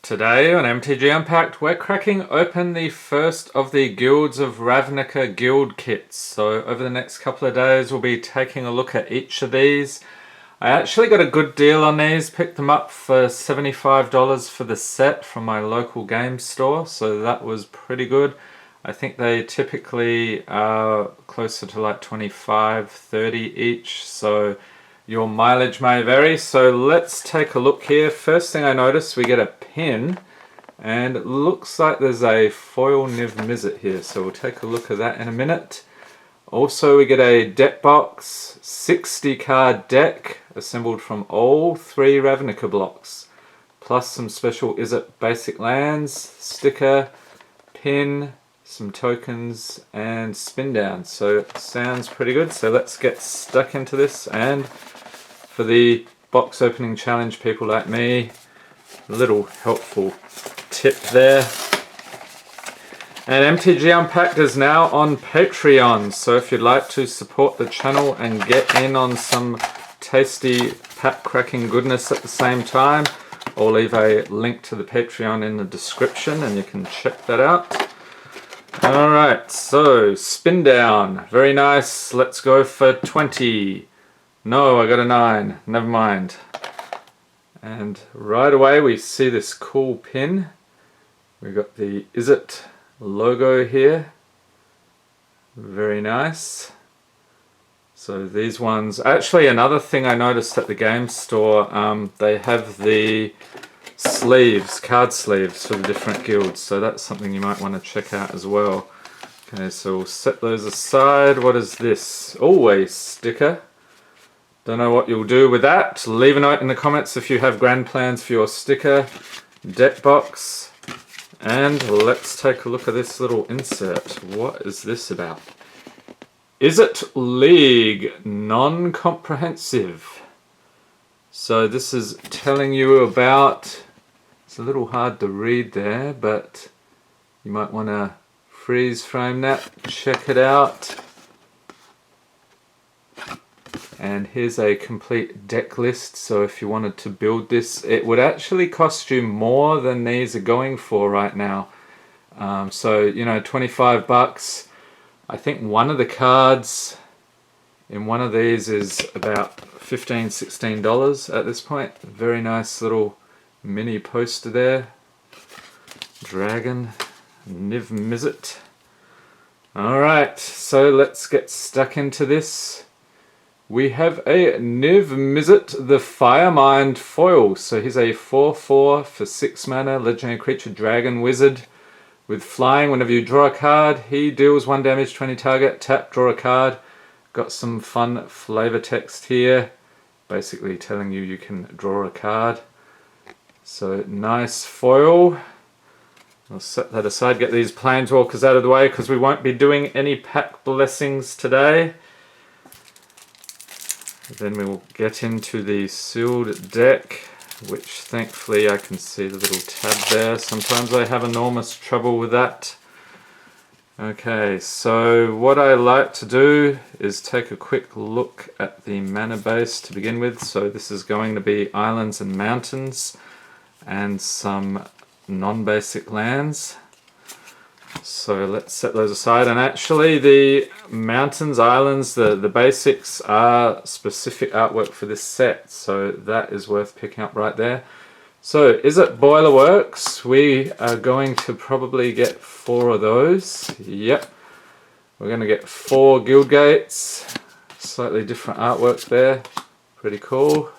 Today on MTG Unpacked, we're cracking open the first of the Guilds of Ravnica guild kits. So over the next couple of days we'll be taking a look at each of these. I actually got a good deal on these, picked them up for $75 for the set from my local game store, so that was pretty good. I think they typically are closer to like 25, 30 each, so your mileage may vary. So let's take a look here. First thing I notice, we get a pin, and it looks like there's a foil Niv-Mizzet here, so we'll take a look at that in a minute. Also we get a deck box, 60 card deck assembled from all 3 Ravnica blocks, plus some special Izzet basic lands, sticker, pin, some tokens and spin down. So it sounds pretty good, so let's get stuck into this. And for the box opening challenge people like me, a little helpful tip there. And MTG Unpacked is now on Patreon, so if you'd like to support the channel and get in on some tasty pack cracking goodness at the same time, I'll leave a link to the Patreon in the description and you can check that out. Alright, so spin down, very nice. Let's go for 20. No, I got a 9, never mind. And right away we see this cool pin. We've got the Izzet logo here, very nice. So these ones, actually another thing I noticed at the game store, they have the sleeves, card sleeves for the different guilds, so that's something you might want to check out as well. Okay, so we'll set those aside. What is this? Always sticker. Don't know what you'll do with that. Leave a note in the comments if you have grand plans for your sticker. Deck box. And let's take a look at this little insert. What is this about? Izzet League non-comprehensive. So this is telling you about, it's a little hard to read there, but you might want to freeze frame that, check it out. And here's a complete deck list, so if you wanted to build this, it would actually cost you more than these are going for right now. So, you know, 25 bucks. I think one of the cards in one of these is about $15, $16 at this point. Very nice little mini poster there. Dragon, Niv-Mizzet. Alright, so let's get stuck into this. We have a Niv-Mizzet the Firemind foil. So he's a 4/4 for 6 mana, legendary creature, dragon wizard. With flying, whenever you draw a card, he deals 1 damage to any target. Tap, draw a card. Got some fun flavor text here, basically telling you you can draw a card. So nice foil. I'll set that aside, get these planeswalkers out of the way because we won't be doing any pack blessings today. Then we will get into the sealed deck, which thankfully I can see the little tab there. Sometimes I have enormous trouble with that. Okay, so what I like to do is take a quick look at the mana base to begin with. So this is going to be islands and mountains and some non-basic lands. So let's set those aside, and actually the mountains, islands, the basics are specific artwork for this set, so that is worth picking up right there. So Izzet Boiler Works, we are going to probably get 4 of those. Yep, we're going to get 4 guild gates, slightly different artwork there, pretty cool.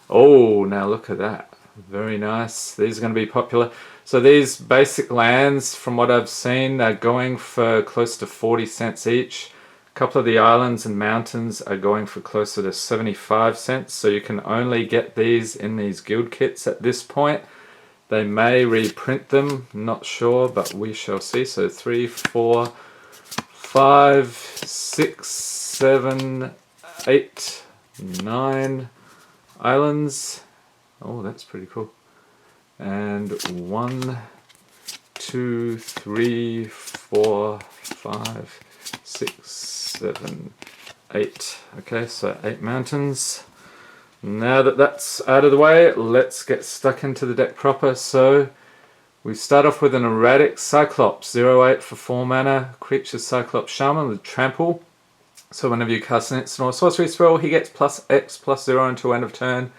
Oh, now look at that, very nice. These are going to be popular. So these basic lands, from what I've seen, are going for close to 40 cents each. A couple of the islands and mountains are going for closer to 75 cents. So you can only get these in these guild kits at this point. They may reprint them, not sure, but we shall see. So 3, 4, 5, 6, 7, 8, 9 islands. Oh, that's pretty cool. And 1, 2, 3, 4, 5, 6, 7, 8. Okay, so 8 mountains. Now that that's out of the way, let's get stuck into the deck proper. So we start off with an erratic Cyclops, 0/8 for 4 mana, creature Cyclops Shaman with trample. So whenever you cast an instant or sorcery spell, he gets +X/+0 until end of turn,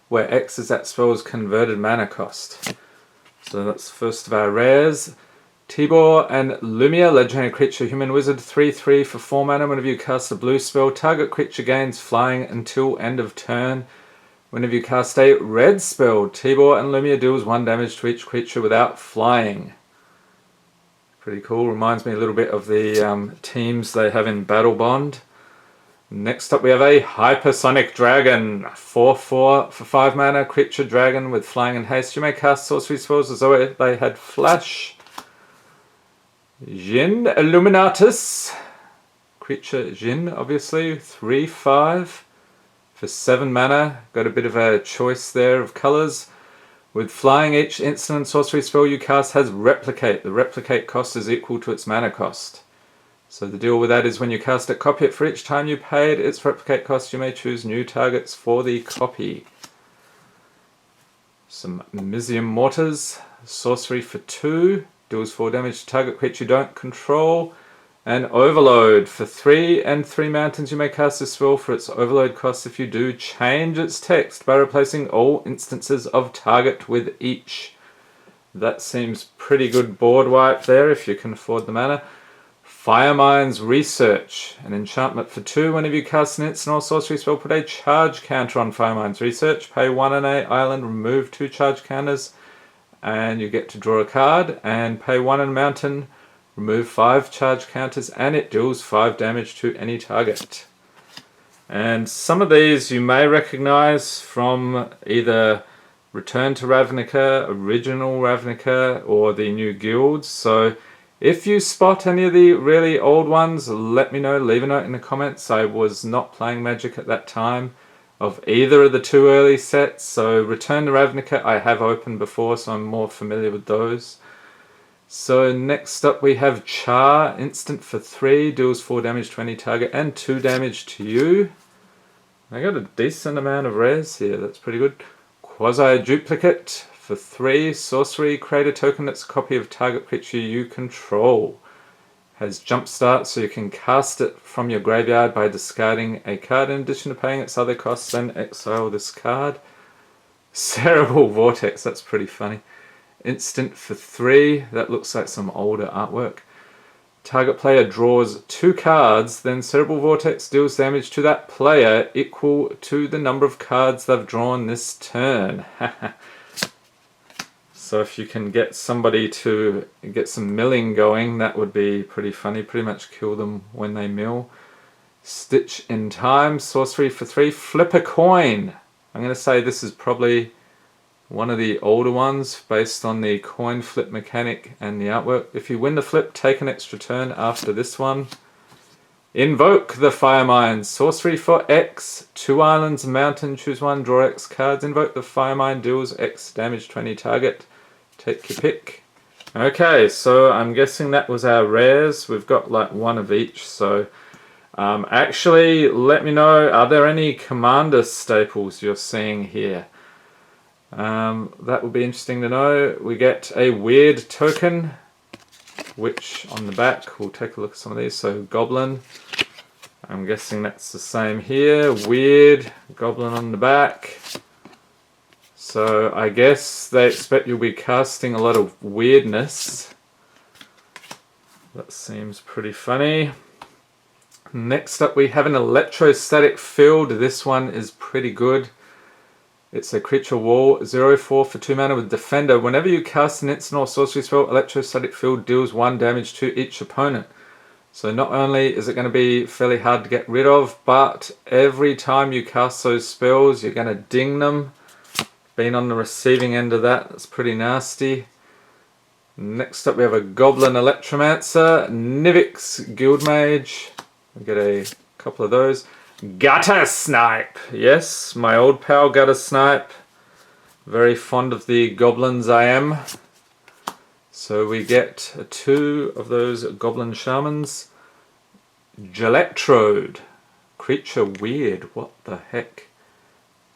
where X is that spell's converted mana cost. So that's the first of our rares. Tibor and Lumia, legendary creature, human wizard, 3/3 for 4 mana. Whenever you cast a blue spell, target creature gains flying until end of turn. Whenever you cast a red spell, Tibor and Lumia deals 1 damage to each creature without flying. Pretty cool. Reminds me a little bit of the teams they have in Battle Bond. Next up we have a Hypersonic Dragon, 4/4 for 5 mana, creature dragon with flying and haste. You may cast sorcery spells as though they had flash. Jin Illuminatus, creature Jin obviously, 3/5 for 7 mana. Got a bit of a choice there of colours. With flying, each instant and sorcery spell you cast has replicate. The replicate cost is equal to its mana cost. So the deal with that is when you cast it, copy it. For each time you paid its replicate cost, you may choose new targets for the copy. Some Mizium Mortars, sorcery for 2, deals 4 damage to target creature you don't control. And Overload for 3 and 3 mountains. You may cast a spell for its overload cost. If you do, change its text by replacing all instances of target with each. That seems pretty good board wipe there if you can afford the mana. Firemind's Research, an enchantment for 2. Whenever you cast an instant or sorcery spell, put a charge counter on Firemind's Research. Pay 1 on a island, remove 2 charge counters, and you get to draw a card. And pay 1 on a mountain, remove 5 charge counters, and it deals 5 damage to any target. And some of these you may recognize from either Return to Ravnica, Original Ravnica, or the new guilds. So if you spot any of the really old ones, let me know, leave a note in the comments. I was not playing Magic at that time of either of the 2 early sets. So Return to Ravnica I have opened before, so I'm more familiar with those. So next up we have Char, instant for 3, deals 4 damage to any target and 2 damage to you. I got a decent amount of rares here, that's pretty good. Quasi Duplicate for 3, sorcery, create a token that's a copy of target creature you control. Has Jumpstart, so you can cast it from your graveyard by discarding a card in addition to paying its other costs, then exile this card. Cerebral Vortex, that's pretty funny. Instant for 3, that looks like some older artwork. Target player draws 2 cards, then Cerebral Vortex deals damage to that player equal to the number of cards they've drawn this turn. So if you can get somebody to get some milling going, that would be pretty funny. Pretty much kill them when they mill. Stitch in Time, sorcery for 3, flip a coin. I'm going to say this is probably one of the older ones based on the coin flip mechanic and the artwork. If you win the flip, take an extra turn after this one. Invoke the Firemind, sorcery for X, 2 islands, mountain, choose 1, draw X cards. Invoke the Firemind, deals X damage to any target. Take your pick. Okay, so I'm guessing that was our rares. We've got like 1 of each, so actually let me know, are there any commander staples you're seeing here? That would be interesting to know. We get a weird token, which on the back, we'll take a look at some of these. So Goblin, I'm guessing that's the same here. Weird, Goblin on the back. So I guess they expect you'll be casting a lot of weirdness. That seems pretty funny. Next up we have an Electrostatic Field. This one is pretty good. It's a creature wall, 0/4 for 2 mana with Defender. Whenever you cast an instant or sorcery spell, Electrostatic Field deals 1 damage to each opponent. So not only is it going to be fairly hard to get rid of, but every time you cast those spells, you're going to ding them. Been on the receiving end of that, that's pretty nasty. Next up we have a Goblin Electromancer, Nivix Guildmage. We get a couple of those. Gutter Snipe! Yes, my old pal Gutter Snipe. Very fond of the goblins I am. So we get 2 of those Goblin Shamans. Gelectrode. Creature weird, what the heck?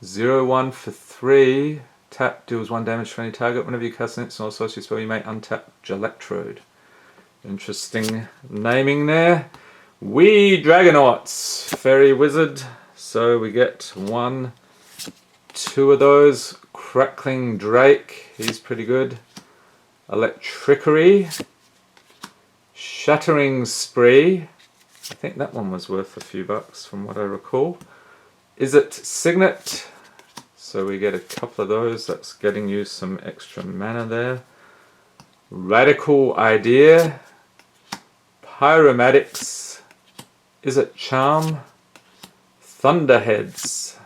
0-1 for 3. Tap deals 1 damage to any target. Whenever you cast an instant or sorcery spell, you may untap Electrode. Interesting naming there. We Dragonauts, Fairy Wizard. So we get 1, 2 of those. Crackling Drake, he's pretty good. Electrickery. Shattering Spree. I think that one was worth a few bucks from what I recall. Izzet Signet. So we get a couple of those. That's getting you some extra mana there. Radical Idea. Pyromatics. Izzet Charm. Thunderheads.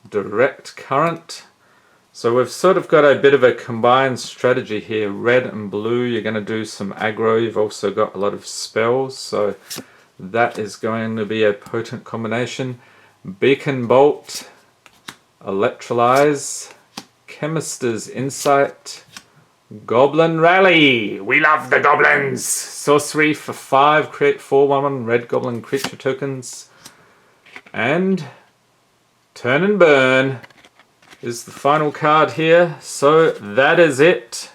Direct Current. So we've sort of got a bit of a combined strategy here. Red and blue, you're going to do some aggro. You've also got a lot of spells. So that is going to be a potent combination. Beacon Bolt. Electrolyze. Chemist's Insight. Goblin Rally. We love the goblins. Sorcery for 5. Create 4/1/1 red goblin creature tokens. And Turn and Burn is the final card here. So that is it.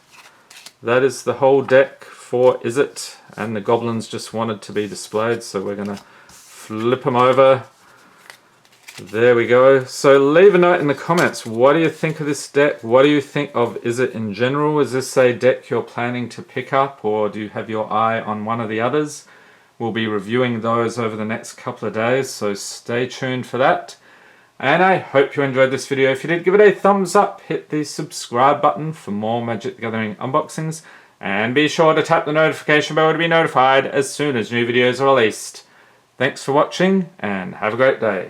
That is the whole deck for Izzet. And the goblins just wanted to be displayed. So we're going to flip them over. There we go. So leave a note in the comments. What do you think of this deck? What do you think of Izzet in general? Is this a deck you're planning to pick up, or do you have your eye on one of the others? We'll be reviewing those over the next couple of days, so stay tuned for that. And I hope you enjoyed this video. If you did, give it a thumbs up, hit the subscribe button for more Magic the Gathering unboxings, and be sure to tap the notification bell to be notified as soon as new videos are released. Thanks for watching, and have a great day.